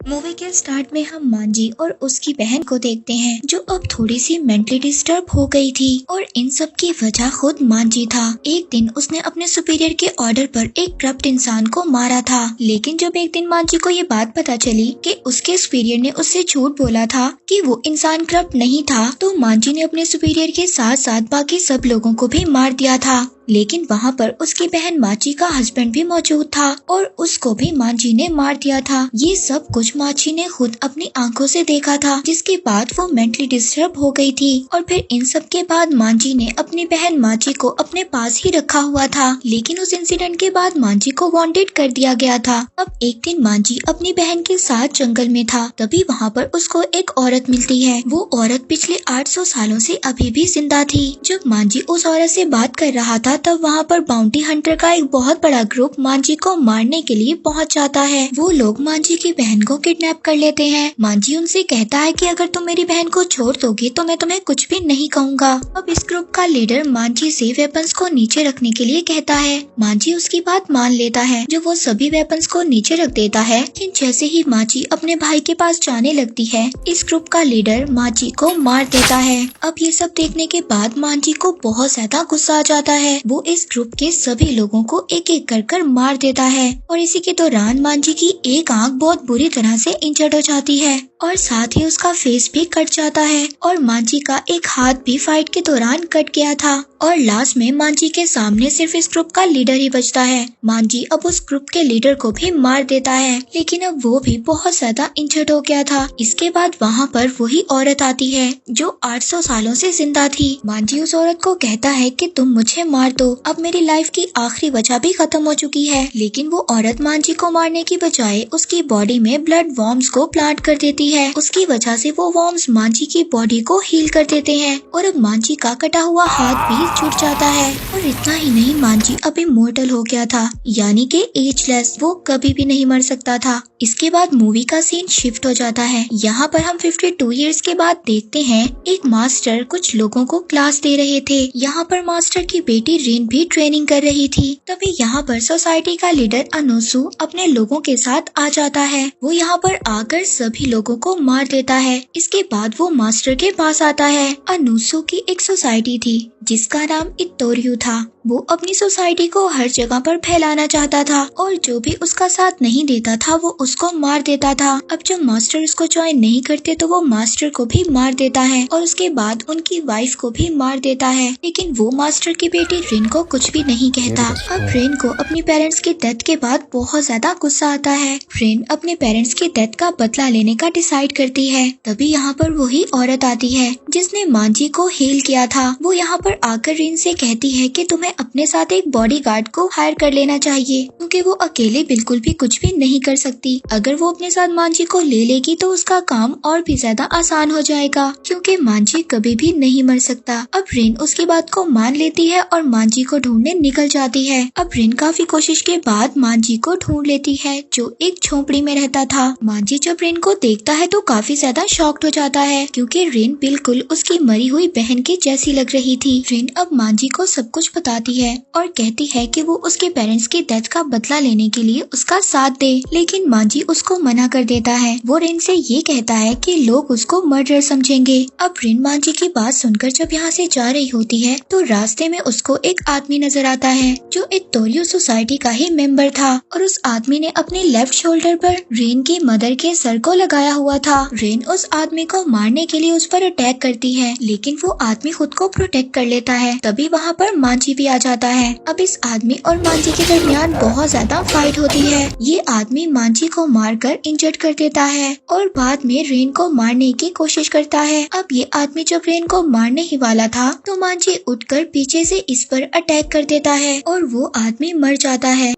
Movie के start में हम मांजी और उसकी बहन को देखते हैं जो अब थोड़ी सी मेंटली डिस्टर्ब हो गई थी और इन सब की वजह खुद मांजी था। एक दिन उसने अपने सुपीरियर के ऑर्डर पर एक करप्ट इंसान को मारा था, लेकिन जब एक दिन मांजी को ये बात पता चली कि उसके सुपीरियर ने उससे झूठ बोला था कि वो इंसान करप्ट नहीं था, तो मांजी ने अपने सुपीरियर के साथ साथ बाकी सब लोगों को भी मार दिया था। लेकिन वहाँ पर उसकी बहन मांजी का हस्बैंड भी मौजूद था और उसको भी मांजी ने मार दिया था। ये सब कुछ मांजी ने खुद अपनी आंखों से देखा था, जिसके बाद वो मेंटली डिस्टर्ब हो गई थी। और फिर इन सब के बाद मांजी ने अपनी बहन मांजी को अपने पास ही रखा हुआ था, लेकिन उस इंसिडेंट के बाद मांजी को वांटेड कर दिया गया था। अब एक दिन मांजी अपनी बहन के साथ जंगल में था, तभी वहाँ पर उसको एक औरत मिलती है। वो औरत पिछले 800 सालों से अभी भी जिंदा थी। जब मांजी उस औरत से बात कर रहा था तब वहाँ पर बाउंटी हंटर का एक बहुत बड़ा ग्रुप मांजी को मारने के लिए पहुँच जाता है। वो लोग मांजी की बहन को किडनैप कर लेते हैं। मांजी उनसे कहता है कि अगर तुम मेरी बहन को छोड़ दोगे तो मैं तुम्हें कुछ भी नहीं कहूँगा। अब इस ग्रुप का लीडर मांजी से वेपन्स को नीचे रखने के लिए कहता है। मांजी उसकी बात मान लेता है, जो वो सभी वेपन्स को नीचे रख देता है। लेकिन जैसे ही मांजी अपने भाई के पास जाने लगती है, इस ग्रुप का लीडर मांजी को मार देता है। अब ये सब देखने के बाद मांजी को बहुत ज्यादा गुस्सा आ जाता है। वो इस ग्रुप के सभी लोगों को एक एक कर मार देता है और इसी के दौरान मांजी की एक आंख बहुत बुरी तरह से इंजर्ड हो जाती है और साथ ही उसका फेस भी कट जाता है और मांजी का एक हाथ भी फाइट के दौरान कट गया था। और लास्ट में मांजी के सामने सिर्फ इस ग्रुप का लीडर ही बचता है। मांजी अब उस ग्रुप के लीडर को भी मार देता है, लेकिन अब वो भी बहुत ज्यादा इंजर्ड हो गया था। इसके बाद वहाँ पर वही औरत आती है जो 800 सालों से जिंदा थी। मांजी उस औरत को कहता है कि तुम मुझे मार दो, अब मेरी लाइफ की आखिरी वजह भी खत्म हो चुकी है। लेकिन वो औरत मांजी को मारने की बजाय उसकी बॉडी में ब्लड वॉर्म्स को प्लांट कर देती है। उसकी वजह से वो वॉर्म्स मांजी की बॉडी को हील कर देते हैं और अब मांजी का कटा हुआ हाथ भी छूट जाता है। और इतना ही नहीं, मांजी अब इमॉर्टल हो गया था, यानी कि एजलेस, वो कभी भी नहीं मर सकता था। इसके बाद मूवी का सीन शिफ्ट हो जाता है। यहाँ पर हम 52 इयर्स के बाद देखते हैं एक मास्टर कुछ लोगों को क्लास दे रहे थे। यहाँ पर मास्टर की बेटी रिन भी ट्रेनिंग कर रही थी। तभी यहाँ पर सोसाइटी का लीडर अनोसु अपने लोगों के साथ आ जाता है। वो यहाँ पर आकर सभी लोगों को मार देता है। इसके बाद वो मास्टर के पास आता है। अनोसु की एक सोसाइटी थी जिसका नाम इत्तोरियू था। वो अपनी सोसाइटी को हर जगह पर फैलाना चाहता था और जो भी उसका साथ नहीं देता था वो उसको मार देता था। अब जब मास्टर उसको ज्वाइन नहीं करते तो वो मास्टर को भी मार देता है और उसके बाद उनकी वाइफ को भी मार देता है। लेकिन वो मास्टर की बेटी रिन को कुछ भी नहीं कहता। अब रिन को अपनी पेरेंट्स की डेथ के बाद बहुत ज्यादा गुस्सा आता है। रिन अपने पेरेंट्स की डेथ का बदला लेने का डिसाइड करती है। तभी यहाँ पर वही औरत आती है जिसने मांजी को हील किया था। वो यहाँ पर आकर रिन से कहती है कि तुम्हें अपने साथ एक बॉडीगार्ड को हायर कर लेना चाहिए, क्योंकि वो अकेले बिल्कुल भी कुछ भी नहीं कर सकती। अगर वो अपने साथ मांजी को ले लेगी तो उसका काम और भी ज्यादा आसान हो जाएगा, क्योंकि मांजी कभी भी नहीं मर सकता। अब रिन उसकी बात को मान लेती है और मांजी को ढूंढने निकल जाती है। अब रिन काफी कोशिश के बाद मांजी को ढूंढ लेती है जो एक झोपड़ी में रहता था। मांजी जब रिन को देखता है तो काफी ज्यादा शॉक्ड हो जाता है, क्योंकि रिन बिल्कुल उसकी मरी हुई बहन की जैसी लग रही थी। रिन अब मांजी को सब कुछ बताती है और कहती है कि वो उसके पेरेंट्स की डेथ का बदला लेने के लिए उसका साथ दे, लेकिन मांजी उसको मना कर देता है। वो रिन से ये कहता है कि लोग उसको मर्डर समझेंगे। अब रिन मांजी की बात सुनकर जब यहाँ से जा रही होती है तो रास्ते में उसको एक आदमी नजर आता है जो इत्तोरियू सोसाइटी का ही मेंबर था और उस आदमी ने अपने लेफ्ट शोल्डर पर रिन की मदर के सर को लगाया हुआ था। रिन उस आदमी को मारने के लिए उस पर अटैक करती है, लेकिन वो आदमी खुद को प्रोटेक्ट कर लेता है। तभी वहाँ पर मांजी भी आ जाता है। अब इस आदमी और मांजी के दरमियान बहुत ज्यादा फाइट होती है। ये आदमी मांजी को मारकर इंजर्ड कर देता है और बाद में रिन को मारने की कोशिश करता है। अब ये आदमी जब रिन को मारने ही वाला था तो मांजी उठकर पीछे से इस पर अटैक कर देता है और वो आदमी मर जाता है।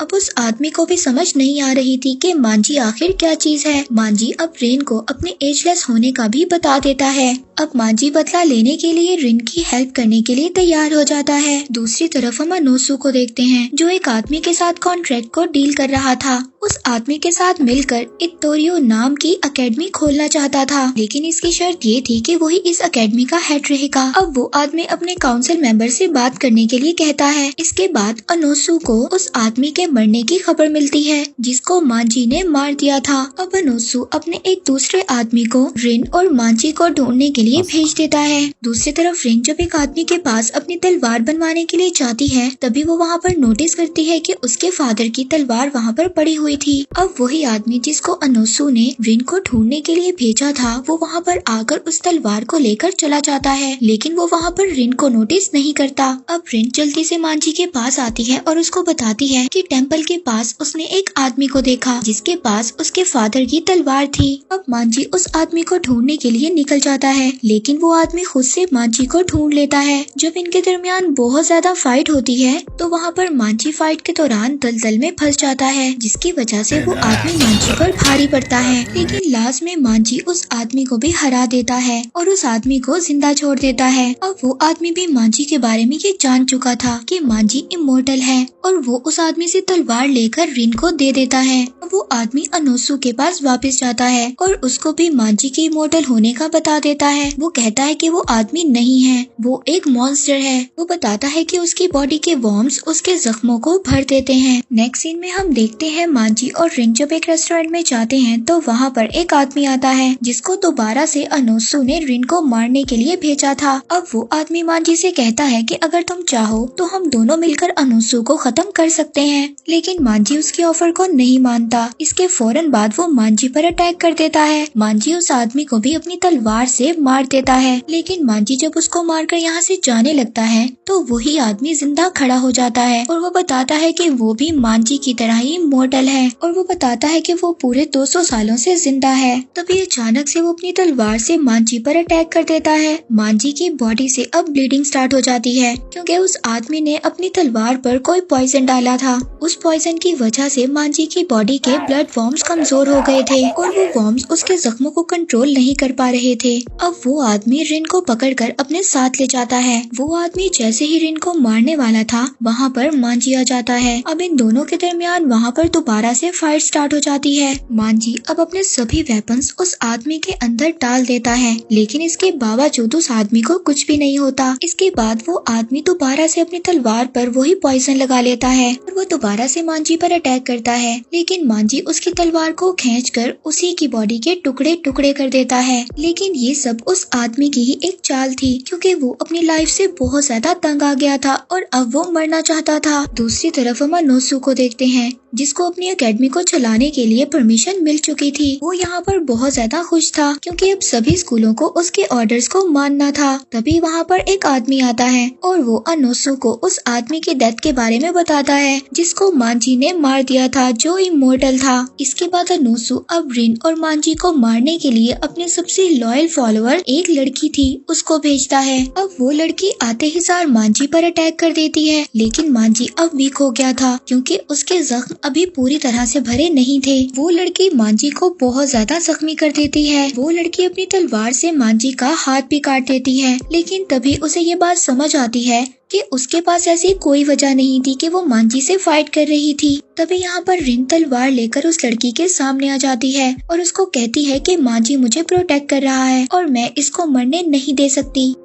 अब उस आदमी को भी समझ नहीं आ रही थी कि मांजी आखिर क्या चीज है। मांजी अब रिन को अपने एजलेस होने का भी बता देता है। अब मांजी बदला लेने के लिए रिन की हेल्प करने के लिए तैयार हो जाता है। दूसरी तरफ हम अनोसु को देखते हैं जो एक आदमी के साथ कॉन्ट्रैक्ट को डील कर रहा था। उस आदमी के साथ मिलकर इत्तोरियो नाम की एकेडमी खोलना चाहता था, लेकिन इसकी शर्त ये थी कि वही इस एकेडमी का हेड रहेगा। अब वो आदमी अपने काउंसिल मेंबर से बात करने के लिए कहता है। इसके बाद अनोसु को उस आदमी के मरने की खबर मिलती है जिसको मांजी ने मार दिया था। अब अनोसु अपने एक दूसरे आदमी को रिन और मांजी को ढूंढने के लिए भेज देता है। दूसरी तरफ रिन जब एक आदमी के पास अपनी तलवार बनवाने के लिए जाती है तभी वो वहाँ पर नोटिस करती है कि उसके फादर की तलवार वहाँ पर पड़ी हुई थी। अब वही आदमी जिसको अनोसु ने रिन को ढूंढने के लिए भेजा था वो वहाँ पर आकर उस तलवार को लेकर चला जाता है, लेकिन वो वहाँ पर रिन को नोटिस नहीं करता। अब रिन जल्दी से मांजी के पास आती है और उसको बताती है कि टेम्पल के पास उसने एक आदमी को देखा जिसके पास उसके फादर की तलवार थी। अब मांजी उस आदमी को ढूंढने के लिए निकल जाता है, लेकिन वो आदमी खुद से मांजी को ढूंढ लेता है। जब इनके दरमियान बहुत ज्यादा फाइट होती है तो वहाँ पर मांजी फाइट के दौरान दलदल में फंस जाता है, जिसकी वजह से वो आदमी मांजी पर भारी पड़ता है। लेकिन लास्ट में मांजी उस आदमी को भी हरा देता है और उस आदमी को जिंदा छोड़ देता है। अब वो आदमी भी मांजी के बारे में ये जान चुका था कि मांजी इमोर्टल है और वो उस आदमी से तलवार लेकर रिन को दे देता है। अब वो आदमी अनोसु के पास वापस जाता है और उसको भी मांजी के इमोर्टल होने का बता देता है। वो कहता है कि वो आदमी नहीं है, वो एक मॉन्स्टर है। वो बताता है कि उसकी बॉडी के वॉर्म्स उसके जख्मों को भर देते हैं। नेक्स्ट सीन में हम देखते हैं मांजी और रिन जब एक रेस्टोरेंट में जाते हैं तो वहाँ पर एक आदमी आता है जिसको दोबारा से अनोसु ने रिन को मारने के लिए भेजा था। अब वो आदमी मांजी से कहता है कि अगर तुम चाहो तो हम दोनों मिलकर अनोसु को खत्म कर सकते हैं, लेकिन मांजी उसके ऑफर को नहीं मानता। इसके फौरन बाद वो मांजी पर अटैक कर देता है। मांजी उस आदमी को भी अपनी तलवार से मार देता है, लेकिन मांजी जब उसको मारकर यहाँ से जाने लगता है तो वही आदमी जिंदा खड़ा हो जाता है और वो बताता है कि वो भी मांजी की तरह ही इमोर्टल है और वो बताता है कि वो पूरे 200 सालों से जिंदा है। तभी अचानक से वो अपनी तलवार से मांजी पर अटैक कर देता है। मांजी की बॉडी से अब ब्लीडिंग स्टार्ट हो जाती है क्योंकि उस आदमी ने अपनी तलवार पर कोई पॉइजन डाला था। उस पॉइजन की वजह से मांजी की बॉडी के ब्लड वॉर्म्स कमजोर हो गए थे और वो वॉर्म्स उसके जख्मों को कंट्रोल नहीं कर पा रहे थे। अब वो आदमी रिन को पकड़कर अपने साथ ले जाता है। वो आदमी जैसे ही रिन को मारने वाला था वहाँ पर मांजी आ जाता है। अब इन दोनों के दरमियान वहाँ पर दोबारा से फाइट स्टार्ट हो जाती है। मांजी अब अपने सभी वेपन्स उस आदमी के अंदर डाल देता है, लेकिन इसके बावजूद उस आदमी को कुछ भी नहीं होता। इसके बाद वो आदमी दोबारा से अपनी तलवार पर वही पॉइजन लगा लेता है और वो दोबारा से मांजी पर अटैक करता है, लेकिन मांजी उसकी तलवार को खींचकर उसी की बॉडी के टुकड़े टुकड़े कर देता है। लेकिन ये सब उस आदमी की ही एक चाल थी क्योंकि वो अपनी लाइफ से बहुत ज्यादा तंग आ गया था और अब वो मरना चाहता था। दूसरी तरफ हम अनोसु को देखते हैं जिसको अपनी एकेडमी को चलाने के लिए परमिशन मिल चुकी थी। वो यहाँ पर बहुत ज्यादा खुश था क्योंकि अब सभी स्कूलों को उसके ऑर्डर्स को मानना था। तभी वहाँ पर एक आदमी आता है और वो अनोसु को उस आदमी की डेथ के बारे में बताता है जिसको मांजी ने मार दिया था, जो इमोर्टल था। इसके बाद अनोसु अब रिन और मांजी को मारने के लिए अपने सबसे लॉयल फॉलोअर एक लड़की थी उसको भेजता है। अब वो लड़की आते ही सार मांजी पर अटैक कर देती है, लेकिन मांजी अब वीक हो गया था क्योंकि उसके जख्म अभी पूरी तरह से भरे नहीं थे। वो लड़की मांजी को बहुत ज्यादा जख्मी कर देती है। वो लड़की अपनी तलवार से मांजी का हाथ भी काट देती है, लेकिन तभी उसे ये बात समझ आती है कि उसके पास ऐसी कोई वजह नहीं थी कि वो मांजी से फाइट कर रही थी। तभी यहाँ पर रिन तलवार लेकर उस लड़की के सामने आ जाती है और उसको कहती है कि मांजी मुझे प्रोटेक्ट कर रहा है और मैं इसको मरने नहीं दे सकती।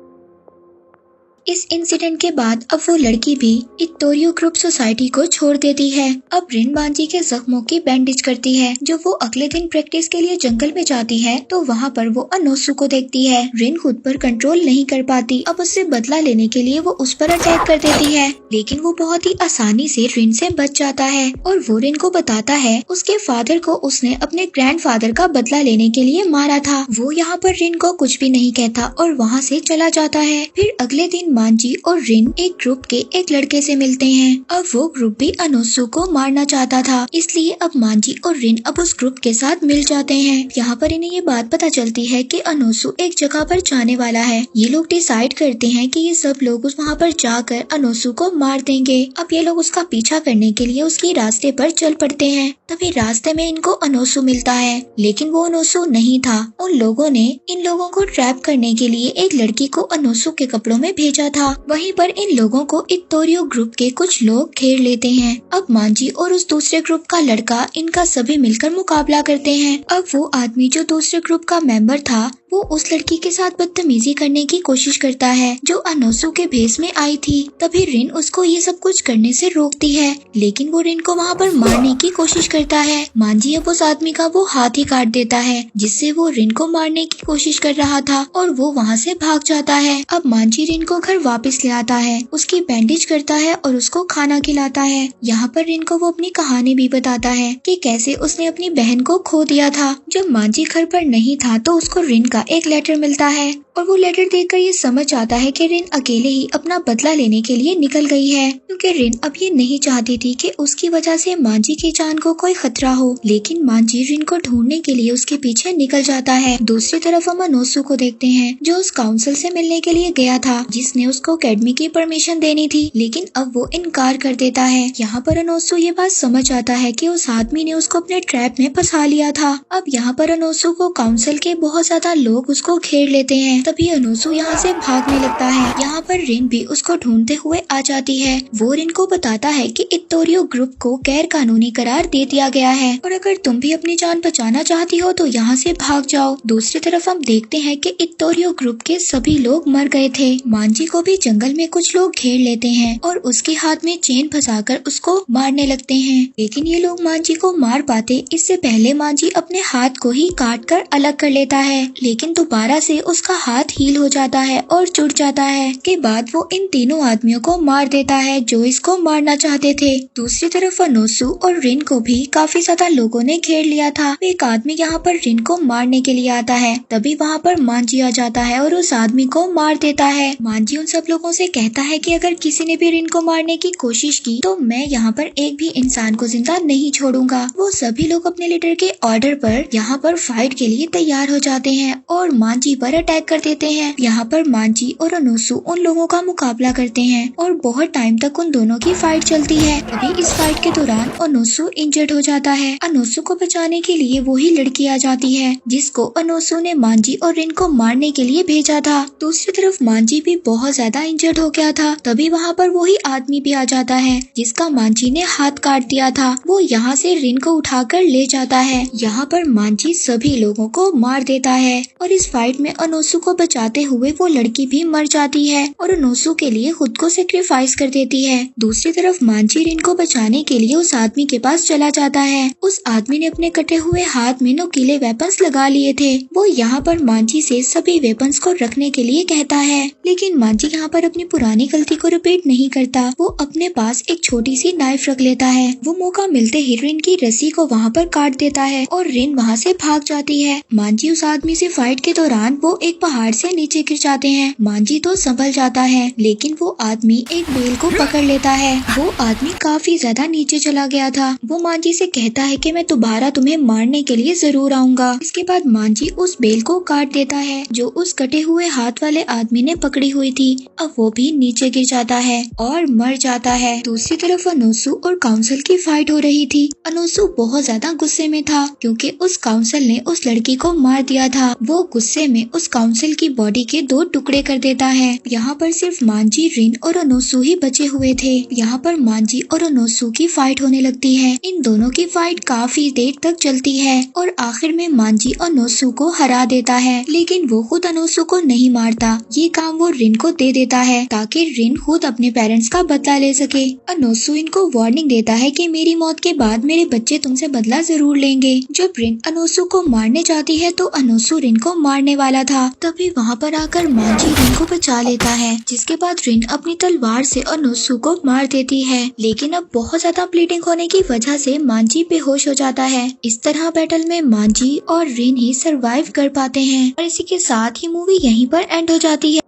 इस इंसिडेंट के बाद अब वो लड़की भी इत्तोरियो ग्रुप सोसाइटी को छोड़ देती है। अब रिन मांजी के जख्मों की बैंडेज करती है। जब वो अगले दिन प्रैक्टिस के लिए जंगल में जाती है तो वहाँ पर वो अनोसु को देखती है। रिन खुद पर कंट्रोल नहीं कर पाती। अब उससे बदला लेने के लिए वो उस पर अटैक कर देती है, लेकिन वो बहुत ही आसानी से रिन से बच जाता है और वो रिन को बताता है उसके फादर को उसने अपने ग्रैंडफादर का बदला लेने के लिए मारा था। वो यहाँ पर रिन को कुछ भी नहीं कहता और वहाँ से चला जाता है। फिर अगले दिन मांजी और रिन एक ग्रुप के एक लड़के से मिलते हैं। अब वो ग्रुप भी अनोसु को मारना चाहता था, इसलिए अब मांजी और रिन अब उस ग्रुप के साथ मिल जाते हैं। यहाँ पर इन्हें ये बात पता चलती है कि अनोसु एक जगह पर जाने वाला है। ये लोग डिसाइड करते हैं कि ये सब लोग उस वहाँ पर जाकर अनोसु को मार देंगे। अब ये लोग उसका पीछा करने के लिए उसके रास्ते पर चल पड़ते हैं। तभी रास्ते में इनको अनोसु मिलता है, लेकिन वो अनोसु नहीं था। उन लोगों ने इन लोगों को ट्रैप करने के लिए एक लड़की को अनोसु के कपड़ों में भेजा सोचा था। वहीं पर इन लोगों को इत्तोरियो ग्रुप के कुछ लोग घेर लेते हैं। अब मांजी और उस दूसरे ग्रुप का लड़का इनका सभी मिलकर मुकाबला करते हैं। अब वो आदमी जो दूसरे ग्रुप का मेंबर था वो उस लड़की के साथ बदतमीजी करने की कोशिश करता है जो अनोसू के भेष में आई थी। तभी रिन उसको ये सब कुछ करने से रोकती है, लेकिन वो रिन को वहाँ पर मारने की कोशिश करता है। मांजी अब उस आदमी का वो हाथ ही काट देता है जिससे वो रिन को मारने की कोशिश कर रहा था और वो वहाँ से भाग जाता है। अब मांजी रिन को घर वापस ले आता है, उसकी बैंडेज करता है और उसको खाना खिलाता है। यहाँ पर रिन को वो अपनी कहानी भी बताता है कि कैसे उसने अपनी बहन को खो दिया था। जब मांजी घर पर नहीं था तो उसको रिन का एक लेटर मिलता है और वो लेटर देखकर ये समझ आता है कि रिन अकेले ही अपना बदला लेने के लिए निकल गई है, क्योंकि रिन अब ये नहीं चाहती थी कि उसकी वजह से मांजी की जान को कोई खतरा हो। लेकिन मांजी रिन को ढूंढने के लिए उसके पीछे निकल जाता है। दूसरी तरफ हम अनोसू को देखते हैं जो उस काउंसिल से मिलने के लिए गया था जिसने उसको अकेडमी की परमिशन देनी थी, लेकिन अब वो इनकार कर देता है। यहाँ पर अनोसू ये बात समझ आता है कि उस आदमी ने उसको अपने ट्रैप में फंसा लिया था। अब यहाँ पर अनोसू को काउंसिल के बहुत ज्यादा लोग उसको घेर लेते हैं। तभी अनोसू यहाँ से भागने लगता है। यहाँ पर रिन भी उसको ढूंढते हुए आ जाती है। वो रिन को बताता है कि इत्तोरियो ग्रुप को गैर कानूनी करार दे दिया गया है और अगर तुम भी अपनी जान बचाना चाहती हो तो यहाँ से भाग जाओ। दूसरी तरफ हम देखते हैं कि इत्तोरियो ग्रुप के सभी लोग मर गए थे। मांजी को भी जंगल में कुछ लोग घेर लेते हैं और उसके हाथ में चेन फंसाकर उसको मारने लगते हैं, लेकिन ये लोग मांजी को मार पाते इससे पहले मांजी अपने हाथ को ही काट कर अलग कर लेता है, लेकिन दोबारा से उसका हाथ हील हो जाता है और जुड़ जाता है। के बाद वो इन तीनों आदमियों को मार देता है जो इसको मारना चाहते थे। दूसरी तरफ अनोसू और रिन को भी काफी ज्यादा लोगों ने घेर लिया था। एक आदमी यहाँ पर रिन को मारने के लिए आता है, तभी वहाँ पर मांजी आ जाता है और उस आदमी को मार देता है। मांजी उन सब लोगों से कहता है कि अगर किसी ने भी रिन को मारने की कोशिश की तो मैं यहाँ पर एक भी इंसान को जिंदा नहीं छोड़ूंगा। वो सभी लोग अपने लीडर के ऑर्डर पर यहाँ पर फाइट के लिए तैयार हो जाते हैं और मांजी पर अटैक कर देते हैं। यहाँ पर मांजी और अनोसू उन लोगों का मुकाबला करते हैं और बहुत टाइम तक उन दोनों की फाइट चलती है। तभी इस फाइट के दौरान अनोसू इंजर्ड हो जाता है। अनोसू को बचाने के लिए वही लड़की आ जाती है जिसको अनोसू ने मांजी और रिन को मारने के लिए भेजा था। दूसरी तरफ मांजी भी बहुत ज्यादा इंजर्ड हो गया था। तभी वहाँ पर वही आदमी भी आ जाता है जिसका मांजी ने हाथ काट दिया था। वो यहाँ से रिन को उठाकर ले जाता है। यहाँ पर मांजी सभी लोगों को मार देता है और इस फाइट में अनोसू को बचाते हुए वो लड़की भी मर जाती है और अनोसू के लिए खुद को सेक्रीफाइस कर देती है। दूसरी तरफ मांजी रिन को बचाने के लिए उस आदमी के पास चला जाता है। उस आदमी ने अपने कटे हुए हाथ में नुकीले वेपन्स लगा लिए थे। वो यहाँ पर मांजी से सभी वेपन्स को रखने के लिए कहता है, लेकिन मांजी यहाँ पर अपनी पुरानी गलती को रिपीट नहीं करता। वो अपने पास एक छोटी सी नाइफ रख लेता है। वो मौका मिलते ही रिन की रस्सी को वहाँ पर काट देता है और रिन वहाँ से भाग जाती है। मांजी उस आदमी से फाइट के दौरान वो एक पहाड़ से नीचे गिर जाते हैं। मांजी तो संभल जाता है, लेकिन वो आदमी एक बेल को पकड़ लेता है। वो आदमी काफी ज्यादा नीचे चला गया था। वो मांजी से कहता है कि मैं दोबारा तुम्हें मारने के लिए जरूर आऊंगा। इसके बाद मांजी उस बेल को काट देता है जो उस कटे हुए हाथ वाले आदमी ने पकड़ी हुई थी। अब वो भी नीचे गिर जाता है और मर जाता है। दूसरी तरफ अनोसू और काउंसिल की फाइट हो रही थी। अनोसू बहुत ज्यादा गुस्से में था क्योंकि उस काउंसिल ने उस लड़की को मार दिया था। वो गुस्से में उस काउंसिल की बॉडी के 2 टुकड़े कर देता है। यहाँ पर सिर्फ मांजी, रिन और अनोसू ही बचे हुए थे। यहाँ पर मांजी और अनोसू की फाइट होने लगती है। इन दोनों की फाइट काफी देर तक चलती है और आखिर में मांजी अनोसू को हरा देता है, लेकिन वो खुद अनोसू को नहीं मारता। ये काम वो रिन को दे देता है ताकि रिन खुद अपने पेरेंट्स का बदला ले सके। अनोसू इनको वार्निंग देता है कि मेरी मौत के बाद मेरे बच्चे तुमसे बदला जरूर लेंगे। जब रिन अनोसू को मारने जाती है तो अनोसू रिन को मारने वाला था। तभी वहाँ पर आकर मांजी रिन को बचा लेता है, जिसके बाद रिन अपनी तलवार से अनोसू को मार देती है, लेकिन अब बहुत ज्यादा ब्लीडिंग होने की वजह से मांजी बेहोश हो जाता है। इस तरह बैटल में मांजी और रिन ही सरवाइव कर पाते हैं और इसी के साथ ही मूवी यहीं पर एंड हो जाती है।